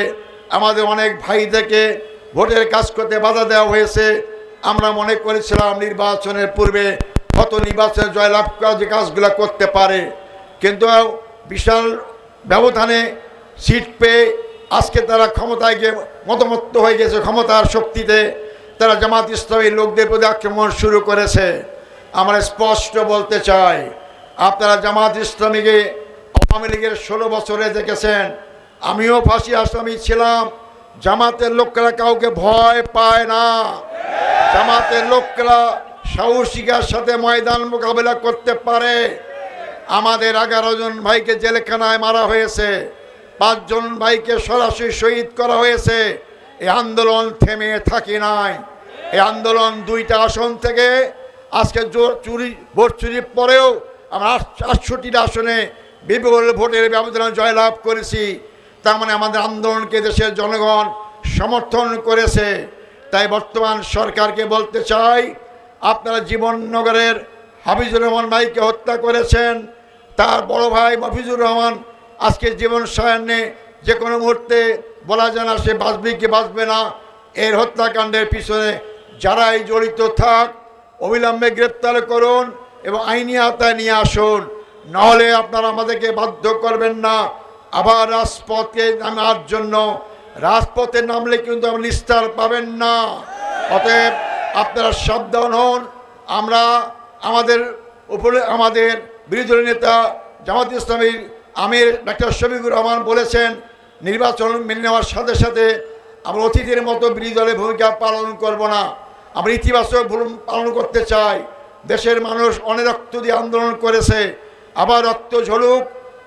আমাদের অনেক ভাইদেরকে ভোটের কাজ করতে বাধা দেওয়া হয়েছে। আমরা মনে করেছিলাম নির্বাচনের পূর্বে কত নির্বাচনে জয়লাভ করা যে কাজগুলো করতে পারে, কিন্তু বিশাল ব্যবধানে সিট পেয়ে আজকে তারা ক্ষমতায় গিয়ে মতমত্ত হয়ে গেছে। ক্ষমতার শক্তিতে তারা জামাত ইসলামী লোকদের প্রতি আক্রমণ শুরু করেছে। আমরা স্পষ্ট বলতে চাই, আপনারা জামাত ইসলামীকে আওয়ামী লীগের 16 বছরে দেখেছেন। আমিও ফাঁসি আসামি ছিলাম। জামাতের লোকেরা কাউকে ভয় পায় না। জামাতের লোকেরা সাহসিকার সাথে ময়দান মোকাবেলা করতে পারে। আমাদের 11 জন ভাইকে জেলখানায় মারা হয়েছে, 5 জন ভাইকে সরাসরি শহীদ করা হয়েছে। এই আন্দোলন থেমে থাকি নাই। এই আন্দোলন 2টা আসন থেকে আজকে ভোট চুরির পরেও আমরা 68টা আসনে বিপুল ভোটের ব্যবধানে জয়লাভ করেছি। তার মানে আমাদের আন্দোলনকে দেশের জনগণ সমর্থন করেছে। তাই বর্তমান সরকারকে বলতে চাই, আপনারা জীবননগরের হাফিজুর রহমান ভাইকে হত্যা করেছেন। তার বড় ভাই মফিজুর রহমান আজকে জীবন সায়ান্নে যে কোনো মুহূর্তে বলা যায় না সে বাঁচবে কি বাঁচবে না। এর হত্যাকাণ্ডের পিছনে যারাই জড়িত থাক অবিলম্বে গ্রেপ্তার করুন এবং আইনি আওতায় নিয়ে আসুন। নাহলে আপনারা আমাদেরকে বাধ্য করবেন না আবার রাজপথে নামার জন্য। রাজপথে নামলে কিন্তু আমরা নিস্তার পাবেন না। অতএব আপনারা সাবধান হন। আমরা আমাদের বিরোধী দলের নেতা জামাত ইসলামীর আমির ডাক্তার শফিকুর রহমান বলেছেন, নির্বাচন মেনে নেওয়ার সাথে সাথে আমরা অতীতের মতো বিরোধী দলের ভূমিকা পালন করব না, আমরা ইতিবাচক ভূমিকা পালন করতে চাই। দেশের মানুষ অনেক রক্ত দিয়ে আন্দোলন করেছে, আবার রক্ত ঝরুক,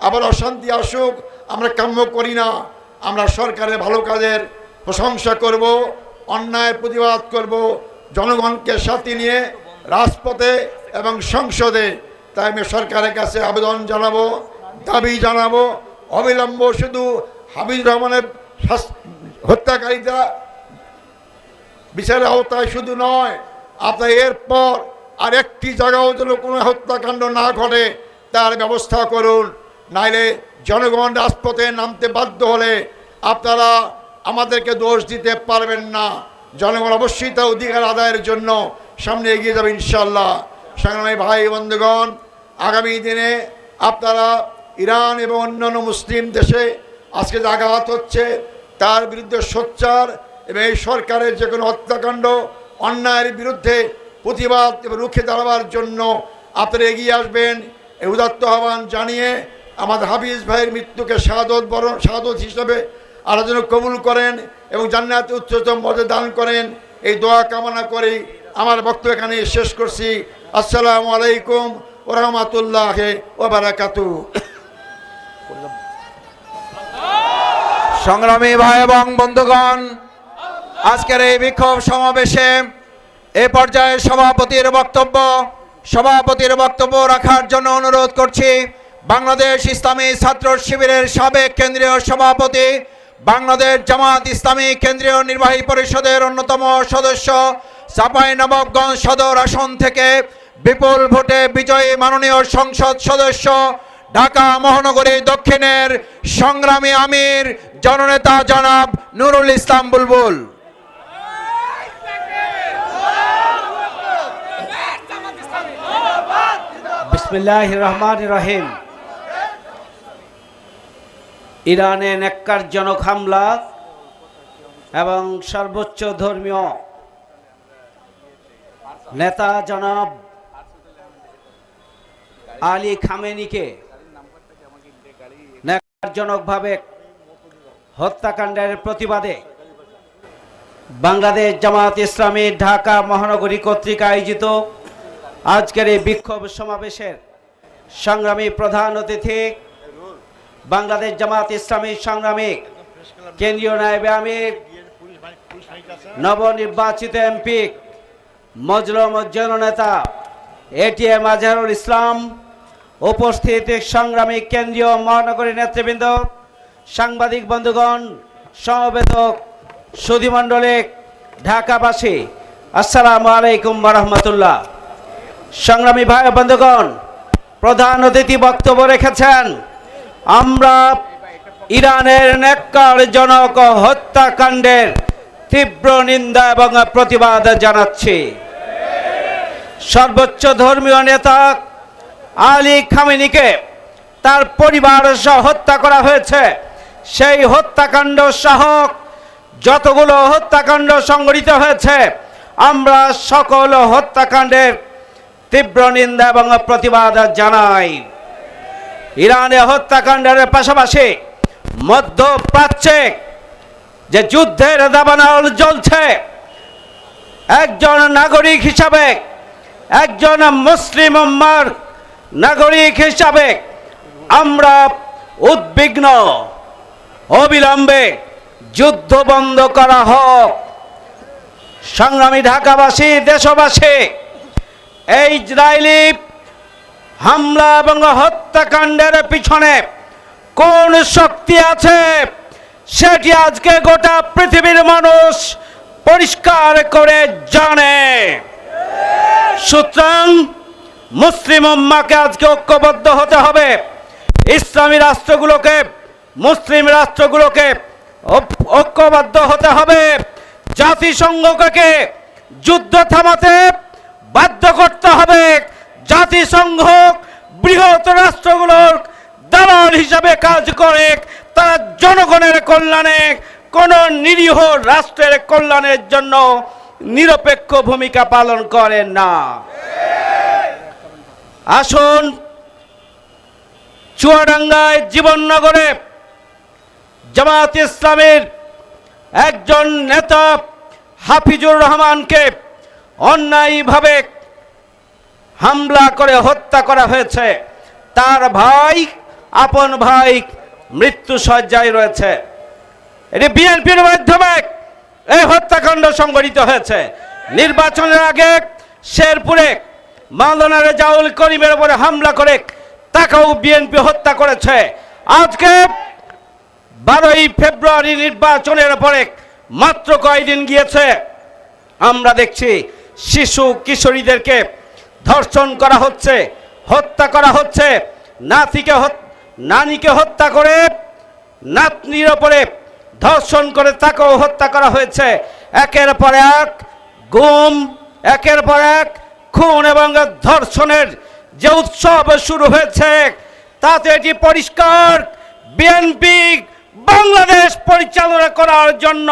আবার অশান্তি আসুক আমরা কাম্য করি না। আমরা সরকারের ভালো কাজের প্রশংসা করব, অন্যায়ের প্রতিবাদ করব, জনগণকে সাথে নিয়ে রাজপথে এবং সংসদে। তাই আমি সরকারের কাছে আবেদন জানাবো, দাবি জানাবো, অবিলম্ব শুধু হাবিবুর রহমানের হত্যাকারীরা বিচারের আওতায় শুধু নয়, আপনার এরপর আর একটি জায়গাও যেন কোনো হত্যাকাণ্ড না ঘটে তার ব্যবস্থা করুন। নাইলে জনগণ রাজপথে নামতে বাধ্য হলে আপনারা আমাদেরকে দোষ দিতে পারবেন না। জনগণ অবশ্যই তার অধিকার আদায়ের জন্য সামনে এগিয়ে যাবে ইনশাল্লাহ। সংগ্রামী ভাই বন্ধুগণ, আগামী দিনে আপনারা ইরান এবং অন্যান্য মুসলিম দেশে আজকে যে আঘাত হচ্ছে তার বিরুদ্ধে সোচ্চার এবং এই সরকারের যে কোনো হত্যাকাণ্ড অন্যায়ের বিরুদ্ধে প্রতিবাদ এবং রুখে দাঁড়াবার জন্য আপনারা এগিয়ে আসবেন। এই উদাত্ত আহ্বান জানিয়ে আমাদের হাফিজ ভাইয়ের মৃত্যুকে শাহাদত হিসাবে আল্লাহ যেন কবুল করেন এবং জান্নাতে উচ্চতম মর্যাদা দান করেন, এই দোয়া কামনা করেই আমার বক্তব্য এখানে শেষ করছি। আসসালামু আলাইকুম ওয়া রাহমাতুল্লাহি ওয়া বারাকাতুহু।
সংগ্রামী ভাই এবং বন্ধুগণ, আজকের এই বিক্ষোভ সমাবেশে এ পর্যায়ে সভাপতির বক্তব্য রাখার জন্য অনুরোধ করছি বাংলাদেশ ইসলামী ছাত্র শিবিরের সাবেক কেন্দ্রীয় সভাপতি, বাংলাদেশ জামাত ইসলামী কেন্দ্রীয় নির্বাহী পরিষদের অন্যতম সদস্য, চাঁপাইনবাবগঞ্জ সদর আসন থেকে বিপুল ভোটে বিজয়ী মাননীয় সংসদ সদস্য, ঢাকা মহানগরী দক্ষিণের সংগ্রামী আমির জননেতা জনাব নুরুল ইসলাম বুলবুল।
বিসমিল্লাহির রহমানির রহিম। ইরানে ন্যাক্কারজনক হামলা এবং সর্বোচ্চ ধর্মীয় নেতা জনাব আলী খামেনিকে ন্যাক্কারজনকভাবে হত্যাকাণ্ডের প্রতিবাদে বাংলাদেশ জামাত ইসলামী ঢাকা মহানগরী কর্তৃক আয়োজিত আজকের এই বিক্ষোভ সমাবেশের সংগ্রামী প্রধান অতিথি, বাংলাদেশ জামাত ইসলামী সংগ্রামী কেন্দ্রীয় নায়েবে আমির, নবনির্বাচিত এমপি, মজলুম জননেতা এটিএম আজহারুল ইসলাম, উপস্থিত সংগ্রামী কেন্দ্রীয় মহানগরী নেতৃবৃন্দ, সাংবাদিক বন্ধুগণ, সমবেত সুধীমণ্ডলী, ঢাকাবাসী, আসসালামু আলাইকুম ওয়া রাহমাতুল্লাহ। সংগ্রামী ভাই বন্ধুগণ, প্রধান অতিথি বক্তব্য রেখেছেন। আমরা ইরানের ন্যাক্কারজনক হত্যাকাণ্ডের তীব্র নিন্দা এবং প্রতিবাদ জানাচ্ছি। সর্বোচ্চ ধর্মীয় নেতা আলী খামেনিকে তার পরিবার সহ হত্যা করা হয়েছে। সেই হত্যাকাণ্ড সহ যতগুলো হত্যাকাণ্ড সংঘটিত হয়েছে, আমরা সকল হত্যাকাণ্ডের তীব্র নিন্দা এবং প্রতিবাদ জানাই। ইরানে হত্যাকাণ্ডের পাশাপাশি মধ্যপ্রাচ্যে যে যুদ্ধের দাবানল জ্বলছে, একজন নাগরিক হিসাবে, একজন মুসলিম উম্মার নাগরিক হিসাবে আমরা উদ্বিগ্ন। অবিলম্বে যুদ্ধ বন্ধ করা হোক। সংগ্রামী ঢাকাবাসী, দেশবাসী, এই ইসরায়েলি হামলা এবং হত্যাকাণ্ডের পিছনে কোন শক্তি আছে সেটি আজকে গোটা পৃথিবীর মানুষ পরিষ্কার করে জানে। সুতরাং মুসলিম উম্মাহকে আজকে ঐক্যবদ্ধ হতে হবে। ইসলামী রাষ্ট্রগুলোকে, মুসলিম রাষ্ট্রগুলোকে ঐক্যবদ্ধ হতে হবে। জাতিসংঘকে যুদ্ধ থামাতে বাধ্য করতে হবে। জাতিসংঘ বৃহৎ রাষ্ট্রগুলোর দালাল হিসাবে কাজ করে, তারা জনগণের কল্যাণে
কোন নিরীহ রাষ্ট্রের কল্যাণের জন্য নিরপেক্ষ ভূমিকা পালন করেন না। আসুন চুয়াডাঙ্গায় জীবননগরে জামায়াত ইসলামের একজন নেতা হাফিজুর রহমানকে অন্যায়ভাবে হামলা করে হত্যা করা হয়েছে। তার ভাই, আপন ভাই মৃত্যু শয্যায় রয়েছে। এটি বিএনপির মাধ্যমে এই হত্যাকাণ্ড সংঘটিত হয়েছে। নির্বাচনের আগে শেরপুরে মাওলানা রেজাউল করিমের উপরে হামলা করে তাকেও বিএনপি হত্যা করেছে। আজকে 12ই ফেব্রুয়ারি নির্বাচনের পরে মাত্র কয়েকদিন গিয়েছে, আমরা দেখছি শিশু কিশোরীদেরকে ধর্ষণ করা হচ্ছে, হত্যা করা হচ্ছে। নানিকে হত্যা করে নাতনির ওপরে ধর্ষণ করে তাকেও হত্যা করা হয়েছে। একের পর এক গুম, একের পর এক খুন এবং ধর্ষণের যে উৎসব শুরু হয়েছে, তাতে এটি পরিষ্কার বিএনপি বাংলাদেশ পরিচালনা করার জন্য,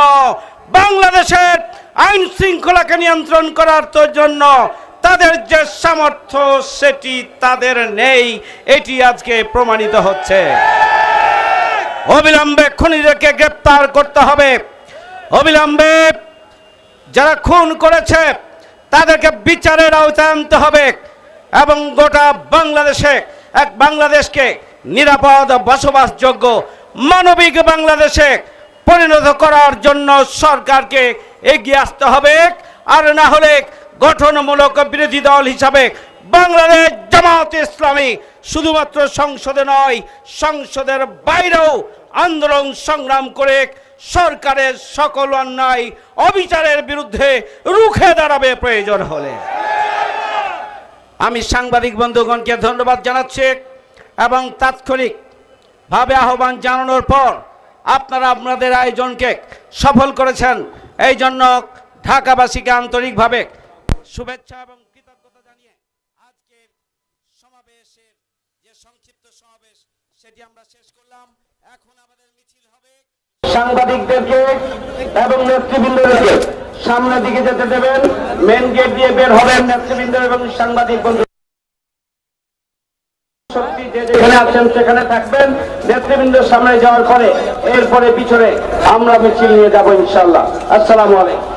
বাংলাদেশের আইন শৃঙ্খলাকে নিয়ন্ত্রণ করার জন্য তাদের যে সামর্থ্য সেটি তাদের নেই, এটি আজকে প্রমাণিত হচ্ছে। অবিলম্বে খুনিদেরকে গ্রেপ্তার করতে হবে। অবিলম্বে যারা খুন করেছে তাদেরকে বিচারের আওতায় আনতে হবে এবং গোটা বাংলাদেশে বাংলাদেশকে নিরাপদ, বসবাসযোগ্য, মানবিক বাংলাদেশে পরিণত করার জন্য সরকারকে এগিয়ে আসতে হবে। আর না হলে গঠনমূলক বিরোধী দল হিসাবে বাংলাদেশ জামায়াত ইসলামী শুধুমাত্র সংসদে নয়, সংসদের বাইরেও আন্দোলন সংগ্রাম করে সরকারের সকল অন্যায় অবিচারের বিরুদ্ধে রুখে দাঁড়াবে প্রয়োজন হলে। আমি সাংবাদিক বন্ধুগণকে ধন্যবাদ জানাচ্ছি এবং তাৎক্ষণিকভাবে আহ্বান জানানোর পর আপনারা আপনাদের আয়োজনকে সফল করেছেন, এই জন্য ঢাকাবাসীকে আন্তরিকভাবে শুভেচ্ছা এবং কৃতজ্ঞতা জানিয়ে আজকের সমাবেশের যে সংক্ষিপ্ত সমাবেশ সেটি আমরা শেষ করলাম। এখন আমাদের মিছিল হবে। সাংবাদিকদেরকে এবং নেতৃবৃন্দদেরকে সামনের দিকে যেতে দেবেন, মেন গেট দিয়ে বের হবেন নেতৃবৃন্দ এবং সাংবাদিক বন্ধু। যেখানে আছেন সেখানে থাকবেন। নেতৃবৃন্দের সামনে যাওয়ার পরে এরপরে পিছনে আমরা মিছিল নিয়ে যাব ইনশাআল্লাহ। আসসালামু আলাইকুম।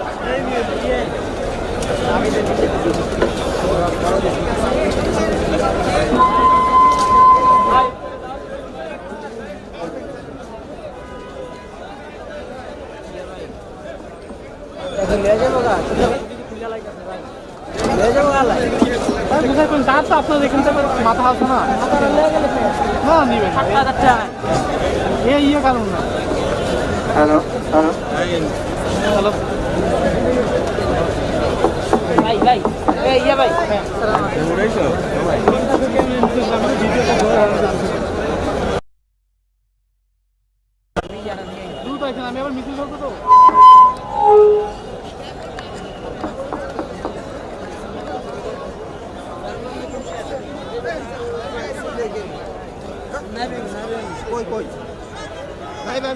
আপনার এখান থেকে মাথা আছে না নিবেন ইয়ে কারণ না। হ্যালো হ্যালো হ্যালো ভাই ভাই ইয়ে ভাই আমি আবার মিছিল করবো তো। কই কই ভাই ভাই